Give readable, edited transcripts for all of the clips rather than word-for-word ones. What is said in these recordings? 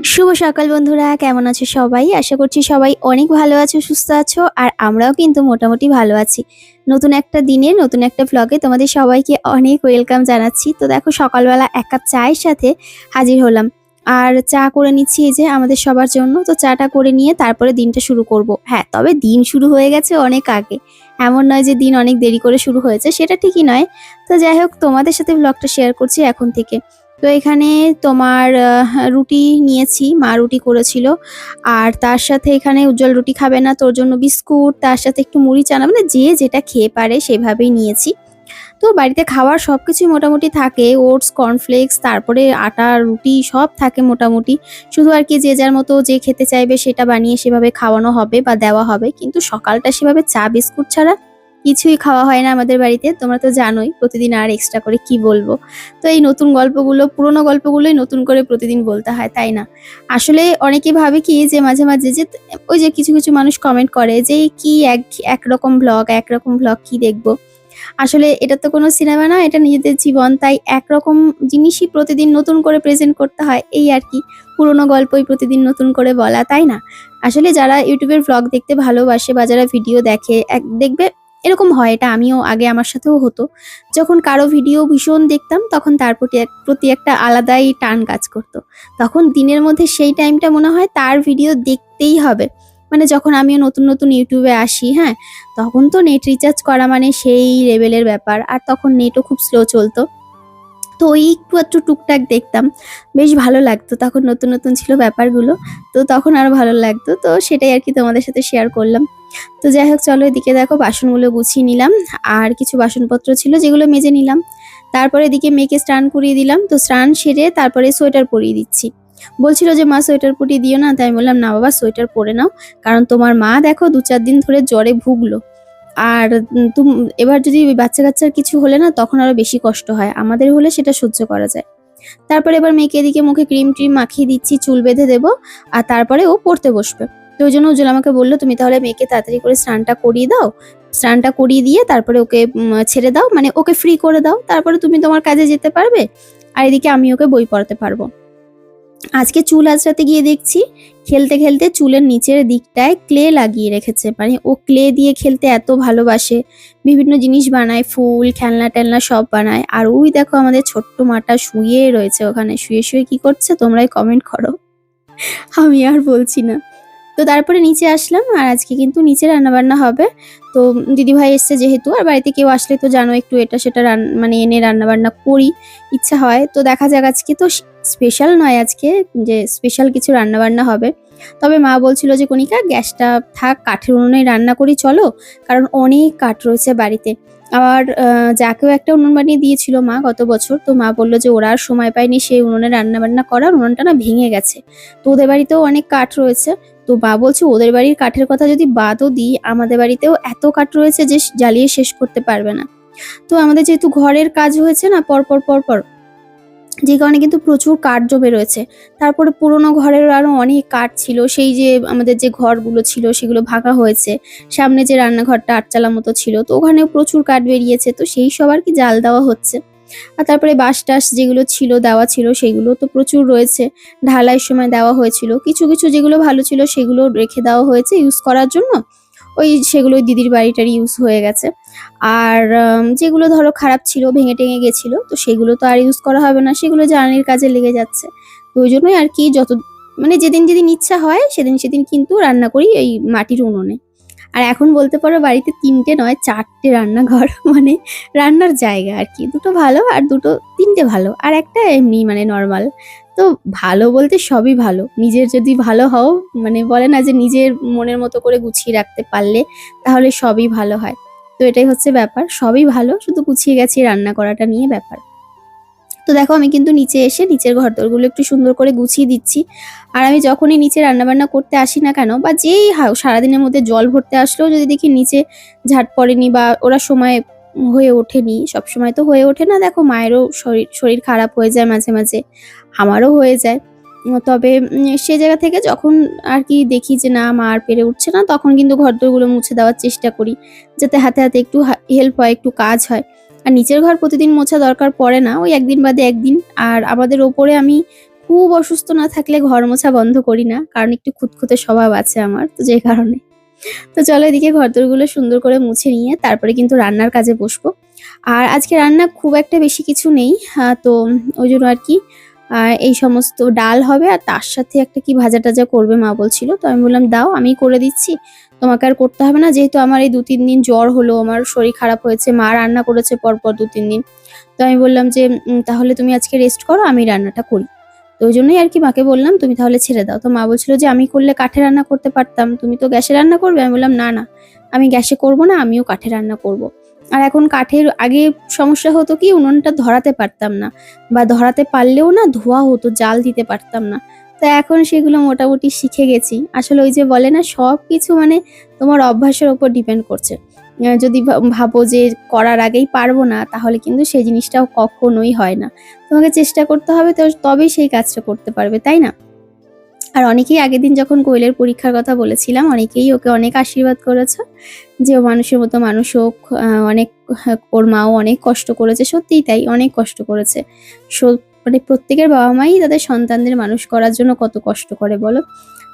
শুভ সকাল বন্ধুরা, কেমন আছো সবাই? আশা করছি সবাই অনেক ভালো আছো, সুস্থ আছো। আর আমরাও কিন্তু মোটামুটি ভালো আছি। নতুন একটা দিনে নতুন একটা ভ্লগে তোমাদের সবাইকে অনেক ওয়েলকাম জানাচ্ছি। তো দেখো, সকালবেলা ১ কাপ চায়ের সাথে হাজির হলাম। আর চা করে নিচ্ছি এই যে আমাদের সবার জন্য। তো চাটা করে নিয়ে তারপরে দিনটা শুরু করব। হ্যাঁ, তবে দিন শুরু হয়ে গেছে অনেক আগে। এমন নয় যে দিন অনেক দেরি করে শুরু হয়েছে, সেটা ঠিকই নয়। তো যাই হোক, তোমাদের সাথে ভ্লগটা শেয়ার করছি এখন থেকে। তো এখানে তোমার রুটি নিয়েছি, মা রুটি করেছিল। আর তার সাথে এখানে উজ্জ্বল রুটি খাবে না, তোর জন্য বিস্কুট, তার সাথে একটু মুড়ি চানা, মানে যে যেটা খেয়ে পারে সেভাবেই নিয়েছি। তো বাড়িতে খাওয়ার সবকিছুই মোটামুটি থাকে, ওটস, কর্নফ্লেক্স, তারপরে আটা, রুটি সব থাকে মোটামুটি। শুধু আর কি যে যার মতো যে খেতে চাইবে সেটা বানিয়ে সেভাবে খাওয়ানো হবে বা দেওয়া হবে। কিন্তু সকালটা সেভাবে চা বিস্কুট ছাড়া কিছুই খাওয়া হয় না আমাদের বাড়িতে। তোমরা তো জানোই প্রতিদিন আর এক্সট্রা করে কি বলবো। তো এই নতুন গল্পগুলো, পুরোনো গল্পগুলোই নতুন করে প্রতিদিন বলতে হয়, তাই না? আসলে অনেকে ভাবে কি যে মাঝে, মাঝে যে ওই যে কিছু মানুষ কমেন্ট করে যে কি একরকম একরকম ভ্লগ কি দেখবো? আসলে এটা তো কোনো সিনেমা না, এটা নিজেদের জীবন। তাই একরকম জিনিসই প্রতিদিন নতুন করে প্রেজেন্ট করতে হয়, এই আরকি। পুরোনো গল্পই প্রতিদিন নতুন করে বলা, তাই না? আসলে যারা YouTube এর ভ্লগ দেখতে ভালোবাসে বা যারা ভিডিও দেখে দেখবে এরকম হয়, এটা আমিও আগে আমার সাথেও হতো। যখন কারো ভিডিও ভীষণ দেখতাম তখন তার প্রতি একটা আলাদাই টান কাজ করত। তখন দিনের মধ্যে সেই টাইমটা মনে হয় তার ভিডিও দেখতেই হবে। মানে যখন আমিও নতুন YouTube এ আসি, হ্যাঁ? তখন তো নেট রিচার্জ করা মানে সেই লেভেলের ব্যাপার। আর তখন নেটও খুব স্লো চলতো। তো ওই একটু আধটু টুকটাক দেখতাম। বেশ ভালো লাগতো। তখন নতুন ছিল ব্যাপারগুলো। তো তখন আরো ভালো লাগতো। তো সেটাই আরকি তোমাদের সাথে শেয়ার করলাম। তো যাই হোক, চলো এদিকে দেখো বাসনগুলো গুছিয়ে নিলাম। আর কিছু বাসনপত্র ছিল যেগুলো মেজে নিলাম। তারপরে এদিকে মেয়েকে স্নান করিয়ে দিলাম। তো স্নান সেরে তারপরে সোয়েটার পরিয়ে দিচ্ছি। বলছিল যে, "মা সোয়েটার পরিয়ে দিও না।" তাই আমি বললাম, "না বাবা, সোয়েটার পরে নাও। কারণ তোমার মা দেখো ২-৪ দিন ধরে জ্বরে ভুগলো। আর এবার যদি ওই বাচ্চা-কাচ্চার কিছু হলে না তখন আরো বেশি কষ্ট হয়। আমাদের হলে সেটা সহ্য করা যায়।" তারপরে এবার মেয়েকে এদিকে মুখে ক্রিম-ট্রিম মাখিয়ে দিচ্ছি, চুল বেঁধে দেবো। আর তারপরে ও পড়তে বসবে। তো ওইজন্য উজ্জ্বল আমাকে বলল, "তুমি তাহলে মেয়েকে তাড়াতাড়ি করে স্নানটা করিয়ে দাও। স্নানটা করিয়ে দিয়ে তারপরে ওকে ছেড়ে দাও। মানে ওকে ফ্রি করে দাও। তারপরে তুমি তোমার কাজে যেতে পারবে। আর এদিকে আমি ওকে বই পড়াতে পারবো।" আজকে চুল আঁচড়াতে গিয়ে দেখছি খেলতে চুলের নিচের দিকটায় ক্লে লাগিয়ে রেখেছে। মানে ও ক্লে দিয়ে খেলতে এত ভালোবাসে। বিভিন্ন জিনিস বানায়, ফুল, খেলনা-টেলনা সব বানায়। আর ওই দেখো আমাদের ছোট্ট মাটা শুয়ে রয়েছে ওখানে। শুয়ে কি করছে তোমরাই কমেন্ট করো। আমি আর বলছি না। তো তারপরে নিচে আসলাম। আর আজকে কিন্তু নিচে রান্নাবান্না হবে। তো দিদিভাই এসছে যেহেতু, আর বাড়িতে কেউ আসলে তো জানো একটু এটা সেটা মানে এনে রান্নাবান্না করি। ইচ্ছা হয়। তো দেখা যাক, আজকে তো স্পেশাল নয় আজকে যে স্পেশাল কিছু রান্নাবান্না হবে। তবে মা বলছিল যে, "কণিকা, গ্যাসটা থাক, কাঠের উনুনেই রান্না করি চলো।" কারণ অনেক কাঠ রয়েছে বাড়িতে। আবার যাকেও একটা উনুন বানিয়ে দিয়েছিল মা গত বছর। তো মা বলল যে ওরা আর সময় পায়নি সেই উনুনে রান্নাবান্না করার, উনুনটা না ভেঙে গেছে। তো ওদের বাড়িতেও অনেক কাঠ রয়েছে। তো মা বলছে ওদের বাড়ির কাঠের কথা যদি বাদও দিই, আমাদের বাড়িতেও এত কাঠ রয়েছে যে জ্বালিয়ে শেষ করতে পারবে না। তো আমাদের যেহেতু ঘরের কাজ হয়েছে না পরপর, যে কারণে কিন্তু প্রচুর কাঠ জমে রয়েছে। তারপরে পুরোনো ঘরেরও আরো অনেক কাঠ ছিল। সেই যে আমাদের যে ঘরগুলো ছিল সেগুলো ভাঙা হয়েছে। সামনে যে রান্নাঘরটা ৮ চালা মতো ছিল, তো ওখানেও প্রচুর কাঠ বেরিয়েছে। তো সেই সব আরকি জাল দেওয়া হচ্ছে। আর তারপরে বাঁশ-টাশ যেগুলো ছিল দেওয়া ছিল সেগুলো তো প্রচুর রয়েছে। ঢালাইয়ের সময় দেওয়া হয়েছিল। কিছু যেগুলো ভালো ছিল সেগুলো রেখে দেওয়া হয়েছে ইউজ করার জন্য। সেগুলো দিদির বাড়িটারই ইউজ হয়ে গেছে। আর যেগুলো ধরো খারাপ ছিল, ভেঙে-টেঙে গেছিল, তো সেগুলো তো আর ইউজ করা হবে না। সেগুলো জ্বালানির কাজে লেগে যাচ্ছে। তো ওইজন্যই আরকি মানে যেদিন ইচ্ছা হয় সেদিন কিন্তু রান্না করি এই মাটির উনুনে। আর এখন বলতে পারো বাড়িতে ৩ টে নয় ৪ টে রান্নাঘর মানে রান্নার জায়গা আরকি। ২ টো ভালো আর ৩ টে ভালো। আর একটা এমনি মানে নরমাল। তো ভালো বলতে সবই ভালো। নিজের যদি ভালো হও, মানে বলে না যে নিজের মনের মতো করে গুছিয়ে রাখতে পারলে তাহলে সবই ভালো হয়। তো এটাই হচ্ছে ব্যাপার। সবই ভালো, শুধু গুছিয়ে গাছিয়ে রান্না করাটা নিয়ে ব্যাপার। তো দেখো আমি কিন্তু নিচে এসে নিচের ঘরদোরগুলো একটু সুন্দর করে গুছিয়ে দিচ্ছি। আর আমি যখনই নিচে রান্নাবান্না করতে আসি না কেন বা যেই সারাদিনের মধ্যে জল ভরতে আসলেও যদি দেখি নিচে ঝাঁট পড়েনি বা ওরা সময় হয়ে ওঠেনি, সবসময় তো হয়ে ওঠে না, দেখো মায়েরও শরীর খারাপ হয়ে যায় মাঝে, আমারও হয়ে যায়। তবে সে জায়গা থেকে যখন আরকি দেখি যে না মা আর পেরে উঠছে না, তখন কিন্তু ঘরদোরগুলো মুছে দেওয়ার চেষ্টা করি। যাতে হাতে একটু হেল্প হয়, একটু কাজ হয়। আর নিচের ঘর প্রতিদিন মোছা দরকার পড়ে না। ওই ১ দিন বাদে ১ দিন। আর আমাদের ওপরে আমি খুব অসুস্থ না থাকলে ঘর মোছা বন্ধ করি না, কারণ একটু খুঁতখুঁতে স্বভাব আছে আমার, তো যে কারণে। তো চলো এদিকে ঘরদোরগুলো সুন্দর করে মুছে নিয়ে তারপরে কিন্তু রান্নার কাজে বসবো। আর আজকে রান্না খুব একটা বেশি কিছু নেই, তো ওই জন্য আর কি এই সমস্ত ডাল হবে আর তার সাথে একটা কি ভাজা টাজা করবে মা বলছিল। তো আমি বললাম দাও, আমি করে দিচ্ছি, তোমাকে আর করতে হবে না, যেহেতু আমার এই 2-3 দিন জ্বর হলো, আমার শরীর খারাপ হয়েছে, মা রান্না করেছে পরপর 2-3 দিন। তো আমি বললাম যে তাহলে তুমি আজকে রেস্ট করো, আমি রান্নাটা করি। তো ওই জন্যই আর কি মাকে বললাম তুমি তাহলে ছেড়ে দাও। তো মা বলছিল যে আমি করলে কাঠে রান্না করতে পারতাম, তুমি তো গ্যাসে রান্না করবে। আমি বললাম না না, আমি গ্যাসে করব না, আমিও কাঠে রান্না করব। আর এখন কাঠের আগে সমস্যা হতো কি, উনুনটা ধরাতে পারতাম না, বা ধরাতে পারলেও না ধোয়া হতো, জাল দিতে পারতাম না। তো এখন সেগুলো মোটামুটি শিখে গেছি। আসলে ওই যে বলে না, সব কিছু মানে তোমার অভ্যাসের ওপর ডিপেন্ড করছে। যদি ভাবো যে করার আগেই পারবো না, তাহলে কিন্তু সেই জিনিসটাও কখনোই হয় না। তোমাকে চেষ্টা করতে হবে, তো তবেই সেই কাজটা করতে পারবে, তাই না? আর অনেকেই আগের দিন যখন কোয়েলের পরীক্ষার কথা বলেছিলাম, অনেকেই ওকে অনেক আশীর্বাদ করেছে যে ও মানুষের মতো মানুষ হোক। অনেক ওর মাও অনেক কষ্ট করেছে, সত্যিই তাই, অনেক কষ্ট করেছে। মানে প্রত্যেকের বাবা মাই তাদের সন্তানদের মানুষ করার জন্য কত কষ্ট করে বলো।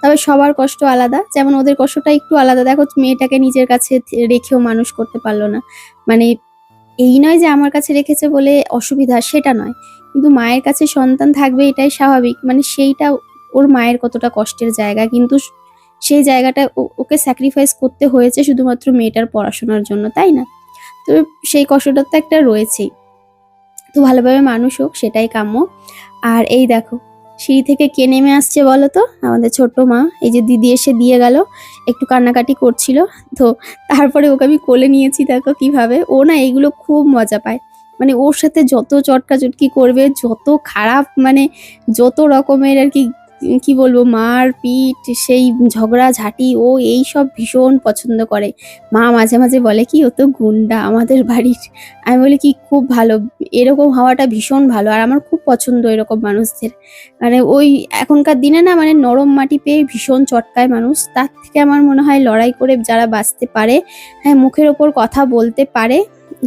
তবে সবার কষ্ট আলাদা, যেমন ওদের কষ্টটা একটু আলাদা। দেখো মেয়েটাকে নিজের কাছে রেখেও মানুষ করতে পারলো না, মানে এই নয় যে আমার কাছে রেখেছে বলে অসুবিধা, সেটা নয়, কিন্তু মায়ের কাছে সন্তান থাকবে এটাই স্বাভাবিক, মানে সেইটা ওর মায়ের কতটা কষ্টের জায়গা, কিন্তু সেই জায়গাটা ওকে স্যাক্রিফাইস করতে হয়েছে শুধুমাত্র মেয়েটার পড়াশোনার জন্য, তাই না? তো সেই কষ্টটা তো একটা রয়েছেই। তো ভালোভাবে মানুষ হোক, সেটাই কাম্য। আর এই দেখো সিঁড়ি থেকে কে নেমে আসছে বলো তো, আমাদের ছোট মা। এই যে দিদি এসে দিয়ে গেল, একটু কান্নাকাটি করছিল, তো তারপরে ওকে আমি কোলে নিয়েছি। দেখো কিভাবে ও না এইগুলো খুব মজা পায়, মানে ওর সাথে যত চটকাচটকি করবে, যত খারাপ মানে যত রকমের আর কি, কি বলবো, মার পিট, সেই ঝগড়াঝাঁটি, ও এই সব ভীষণ পছন্দ করে। মা মাঝে মাঝে বলে কি ও তো গুন্ডা আমাদের বাড়ির। আমি বলি কি খুব ভালো, এরকম হওয়াটা ভীষণ ভালো, আর আমার খুব পছন্দ এরকম মানুষদের। মানে ওই এখনকার দিনে না, মানে নরম মাটি পেয়ে ভীষণ চটকায় মানুষ, তার থেকে আমার মনে হয় লড়াই করে যারা বাঁচতে পারে, হ্যাঁ মুখের ওপর কথা বলতে পারে,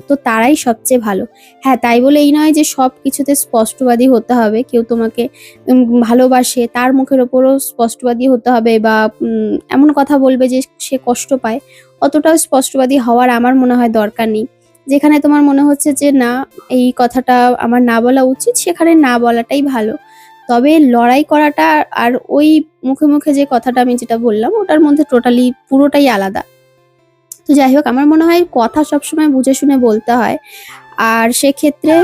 তো তারাই সবচেয়ে ভালো। হ্যাঁ তাই বলে এই নয় যে সব কিছুতে স্পষ্টবাদী হতে হবে, কেউ তোমাকে ভালোবাসে তার মুখের ওপরও স্পষ্টবাদী হতে হবে, বা এমন কথা বলবে যে সে কষ্ট পায়, অতটাও স্পষ্টবাদী হওয়ার আমার মনে হয় দরকার নেই। যেখানে তোমার মনে হচ্ছে যে না, এই কথাটা আমার না বলা উচিত, সেখানে না বলাটাই ভালো। তবে লড়াই করাটা আর ওই মুখে মুখে যে কথাটা আমি যেটা বললাম, ওটার মধ্যে টোটালি পুরোটাই আলাদা। তো যাই হোক, আমার মনে হয় কথা সবসময় বুঝে শুনে বলতে হয়। আর সেক্ষেত্রে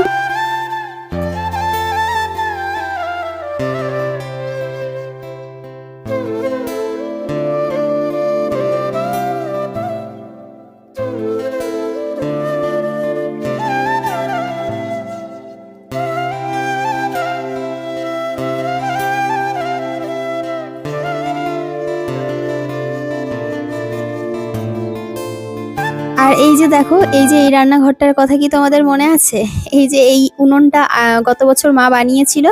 আর এই যে দেখো, এই যে এই রান্নাঘরটার কথা কি তোমাদের মনে আছে? এই যে এই উনুনটা গত বছর মা বানিয়েছিল।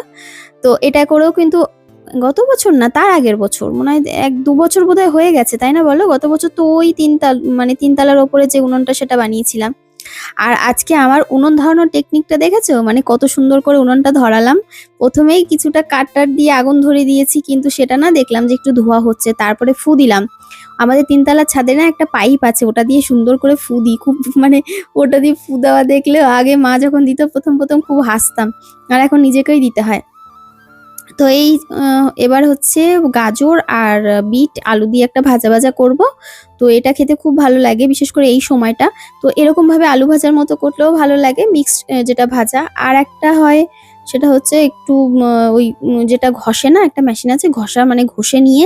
তো এটা করেও কিন্তু, গত বছর না তার আগের বছর মনে হয়, 1-2 বছর বোধহয় হয়ে গেছে, তাই না বলো? গত বছর তো ওই মানে 3 তলার ওপরে যে উনুনটা সেটা বানিয়েছিলাম। আর আজকে আমার উনুন ধরানোর টেকনিকটা দেখেছো? মানে কত সুন্দর করে উনুনটা ধরালাম। প্রথমেই কিছুটা কাঠ দিয়ে আগুন ধরিয়ে দিয়েছি, কিন্তু সেটা না দেখলাম যে একটু ধোঁয়া হচ্ছে, তারপরে ফু দিলাম। আমাদের 3 তলার ছাদে না একটা পাইপ আছে, ওটা দিয়ে সুন্দর করে ফু দিই। খুব মানে ওটা দিয়ে ফু দেওয়া দেখলে আগে মা যখন দিত প্রথম প্রথম খুব হাসতাম, আর এখন নিজেকেই দিতে হয়। তো এই এবার হচ্ছে গাজর আর বিট আলু দিয়ে একটা ভাজা ভাজা করব। তো এটা খেতে খুব ভালো লাগে, বিশেষ করে এই সময়টা। তো এরকম ভাবে আলু ভাজার মতো করলেও ভালো লাগে, মিক্সড যেটা ভাজা। আর একটা হয়, সেটা হচ্ছে একটু ওই যেটা ঘষে না, একটা মেশিন আছে ঘষা, মানে ঘষে নিয়ে,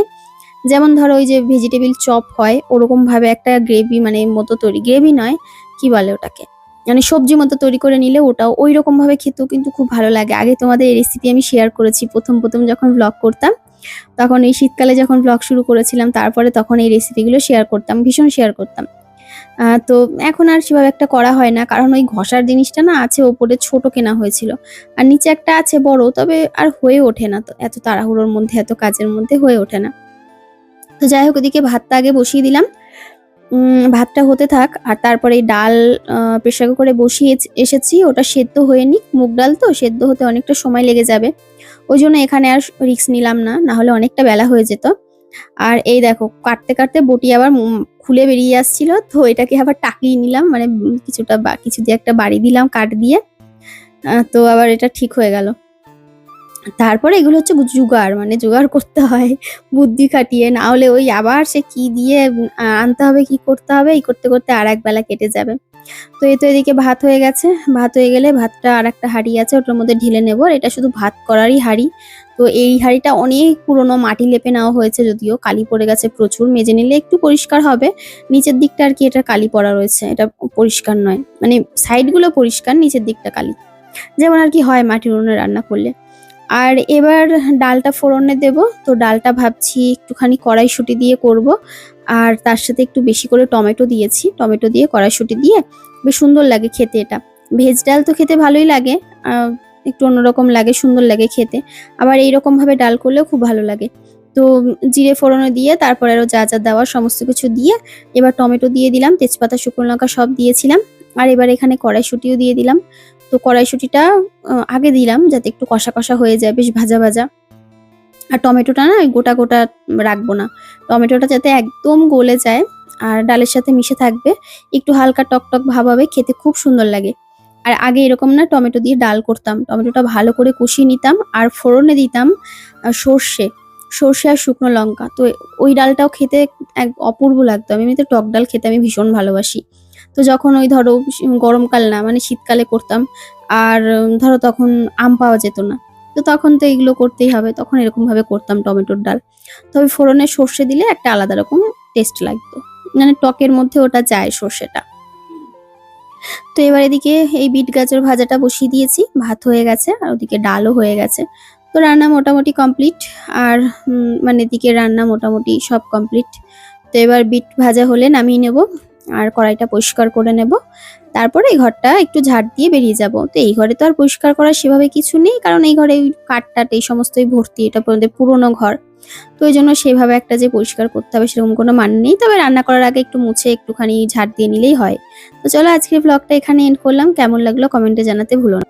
যেমন ধরো ওই যে ভেজিটেবিল চপ হয় ওরকম ভাবে একটা গ্রেভি মানে মতো তৈরি, গ্রেভি নয়, কি বলে ওটাকে, মানে সবজি মতো তৈরি করে নিলে ওটাও ওই রকম ভাবে খেতেও কিন্তু খুব ভালো লাগে। আগে তোমাদের এই রেসিপি আমি শেয়ার করেছি প্রথম প্রথম যখন ব্লগ করতাম, তখন এই শীতকালে যখন ব্লগ শুরু করেছিলাম, তারপরে তখন এই রেসিপিগুলো শেয়ার করতাম, ভীষণ শেয়ার করতাম। তো এখন আর সেভাবে একটা করা হয় না, কারণ ওই ঘষার জিনিসটা না আছে ওপরে, ছোট কেনা হয়েছিল, আর নিচে একটা আছে বড়, তবে আর হয়ে ওঠে না, তো এত তাড়াহুড়োর মধ্যে এত কাজের মধ্যে হয়ে ওঠে না। তো যাই হোক, ওদিকে ভাতটা আগে বসিয়ে দিলাম। ভাতটা হতে থাক আর তারপরে এই ডাল প্রেসার কুকারে বসিয়ে এসেছি, ওটা সেদ্ধ হয়ে নিক, মুগ ডাল তো সেদ্ধ হতে অনেকটা সময় লেগে যাবে। ওই জন্য এখানে আর রিস্ক নিলাম না, না হলে অনেকটা বেলা হয়ে যেত। আর এই দেখো কাটতে কাটতে বটি আবার খুলে বেরিয়ে আসছিল, তো এটাকে আবার টাকিয়ে নিলাম, মানে কিছুটা কিছু দিয়ে একটা বাড়ি দিলাম কাট দিয়ে, তো আবার এটা ঠিক হয়ে গেল। তারপরে এগুলো হচ্ছে জোগাড়, মানে জোগাড় করতে হয় বুদ্ধি খাটিয়ে, না হলে ওই আবার সে কি দিয়ে আনতে হবে, কি করতে হবে, এই করতে করতে আর এক বেলা কেটে যাবে। তো এই তো এদিকে ভাত হয়ে গেছে, ভাত হয়ে গেলে ভাতটা আর একটা হাঁড়ি আছে ওটার মধ্যে ঢেলে নেব। আর এটা শুধু ভাত করারই হাঁড়ি। তো এই হাঁড়িটা অনেক পুরনো, মাটি লেপে নেওয়া হয়েছে, যদিও কালি পড়ে গেছে প্রচুর, মেজে নিলে একটু পরিষ্কার হবে। নিচের দিকটা আর কি এটা কালি পড়া রয়েছে, এটা পরিষ্কার নয়, মানে সাইডগুলো পরিষ্কার, নিচের দিকটা কালি, যেমন আর কি হয় মাটির উনুনে রান্না করলে। আর এবার ডালটা ফোড়নে দেব। তো ডালটা ভাবছি একটুখানি কড়াইশুঁটি দিয়ে করব, আর তার সাথে একটু বেশি করে টমেটো দিয়েছি, টমেটো দিয়ে কড়াইশুঁটি দিয়ে বেশ সুন্দর লাগে খেতে। এটা ভেজ ডাল তো খেতে ভালোই লাগে, একটু অন্যরকম লাগে, সুন্দর লাগে খেতে। আবার এইরকম ভাবে ডাল করলেও খুব ভালো লাগে। তো জিরে ফোড়নে দিয়ে তারপর আরও যা যা দেওয়ার সমস্ত কিছু দিয়ে এবার টমেটো দিয়ে দিলাম, তেজপাতা শুকনো লঙ্কা সব দিয়েছিলাম। আর এবার এখানে কড়াইশুঁটিও দিয়ে দিলাম। তো কড়াইশুঁটিটা আগে দিলাম যাতে একটু কষা কষা হয়ে যায়, বেশ ভাজা ভাজা। আর টমেটোটা না গোটা গোটা রাখবো না, টমেটোটা যাতে একদম গলে যায় আর ডালের সাথে মিশে থাকবে, একটু হালকা টক টক ভাব হবে, খেতে খুব সুন্দর লাগে। আর আগে এরকম না টমেটো দিয়ে ডাল করতাম, টমেটোটা ভালো করে কষিয়ে নিতাম আর ফোড়নে দিতাম সর্ষে, সর্ষে আর শুকনো লঙ্কা। তো ওই ডালটাও খেতে এক অপূর্ব লাগতো। আমি এমনিতে টক ডাল খেতে আমি ভীষণ ভালোবাসি। তো যখন ওই ধরো গরমকাল না, মানে শীতকালে করতাম, আর ধরো তখন আম পাওয়া যেত না, তো তখন তো এগুলো করতেই হবে, তখন এরকম ভাবে করতাম টমেটোর ডাল। তবে ফোড়নে সর্ষে দিলে একটা আলাদা রকম টেস্ট লাগতো, মানে টকের মধ্যে ওটা যায় সর্ষেটা। তো এবার এদিকে এই বিট গাজর ভাজাটা বসিয়ে দিয়েছি, ভাত হয়ে গেছে আর ওদিকে ডালও হয়ে গেছে। তো রান্না মোটামুটি কমপ্লিট। আর মানে এদিকে রান্না মোটামুটি সব কমপ্লিট। তো এবার বিট ভাজা হলে নামিয়ে নেব আর কড়াইটা পরিষ্কার করে নেব। তারপরে এই ঘরটা একটু ঝাড় দিয়ে বেরিয়ে যাব। তো এই ঘরে তো আর পরিষ্কার করার সেভাবে কিছু নেই, কারণ এই ঘরে ওই কাঠ এই সমস্তই ভর্তি, এটা পুরোনো ঘর। তো ওই জন্য সেভাবে একটা যে পরিষ্কার করতে হবে সেরকম কোনো মানে নেই, তবে রান্না করার আগে একটু মুছে একটুখানি ঝাড় দিয়ে নিলেই হয়। তো চলো আজকের ব্লগটা এখানে এন্ড করলাম, কেমন লাগলো কমেন্টে জানাতে ভুলো না।